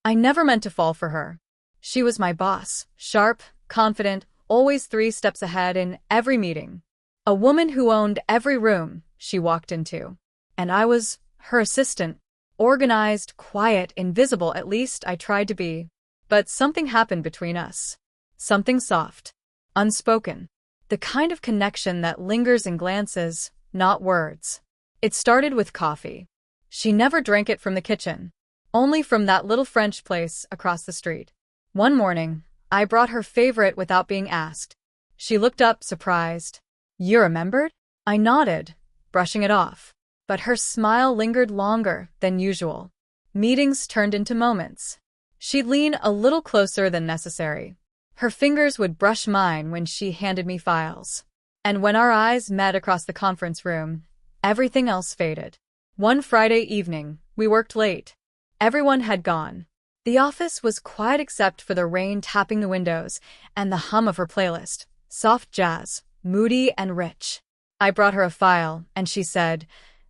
I never meant to fall for her. She was my boss, sharp, confident, always 3 steps ahead in every meeting. A woman who owned every room she walked into. And I was her assistant. Organized, quiet, invisible, at least I tried to be. But something happened between us. Something soft. Unspoken. The kind of connection that lingers in glances, not words. It started with coffee. She never drank it from the kitchen. Only from that little French place across the street. One morning, I brought her favorite without being asked. She looked up, surprised. You remembered? I nodded, brushing it off. But her smile lingered longer than usual. Meetings turned into moments. She'd lean a little closer than necessary. Her fingers would brush mine when she handed me files. And when our eyes met across the conference room, everything else faded. One Friday evening, we worked late. Everyone had gone. The office was quiet except for the rain tapping the windows and the hum of her playlist, soft jazz, moody and rich. I brought her a file, and she said,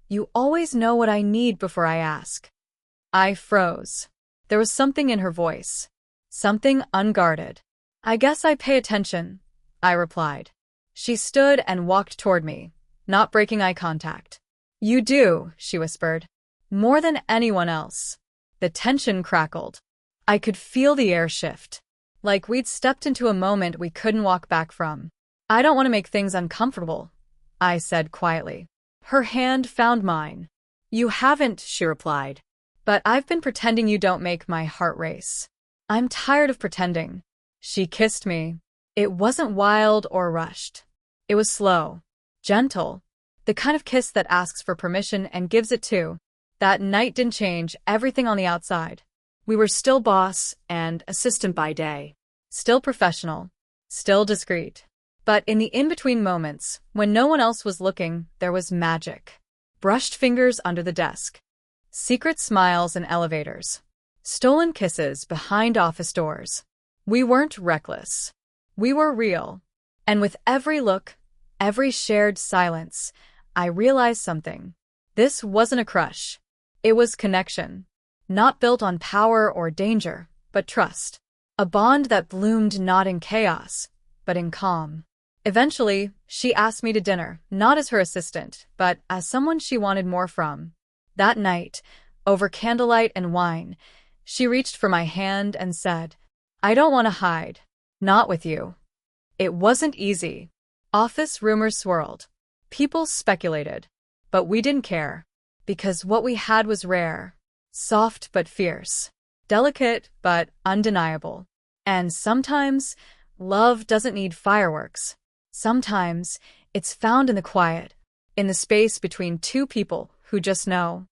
"You always know what I need before I ask." I froze. There was something in her voice. Something unguarded. "I guess I pay attention," I replied. She stood and walked toward me, not breaking eye contact. "You do," she whispered. "More than anyone else." The tension crackled. I could feel the air shift. Like we'd stepped into a moment we couldn't walk back from. "I don't want to make things uncomfortable," I said quietly. Her hand found mine. "You haven't," she replied. "But I've been pretending you don't make my heart race." "I'm tired of pretending." She kissed me. It wasn't wild or rushed. It was slow, gentle, the kind of kiss that asks for permission and gives it too. That night didn't change everything on the outside. We were still boss and assistant by day, still professional, still discreet. But in the in-between moments, when no one else was looking, there was magic. Brushed fingers under the desk. Secret smiles in elevators. Stolen kisses behind office doors. We weren't reckless. We were real. And with every look, every shared silence, I realized something. This wasn't a crush. It was connection. Not built on power or danger, but trust. A bond that bloomed not in chaos, but in calm. Eventually, she asked me to dinner, not as her assistant, but as someone she wanted more from. That night, over candlelight and wine, she reached for my hand and said, "I don't want to hide. Not with you." It wasn't easy. Office rumors swirled. People speculated. But we didn't care. Because what we had was rare. Soft but fierce. Delicate but undeniable. And sometimes, love doesn't need fireworks. Sometimes, it's found in the quiet. In the space between two people who just know.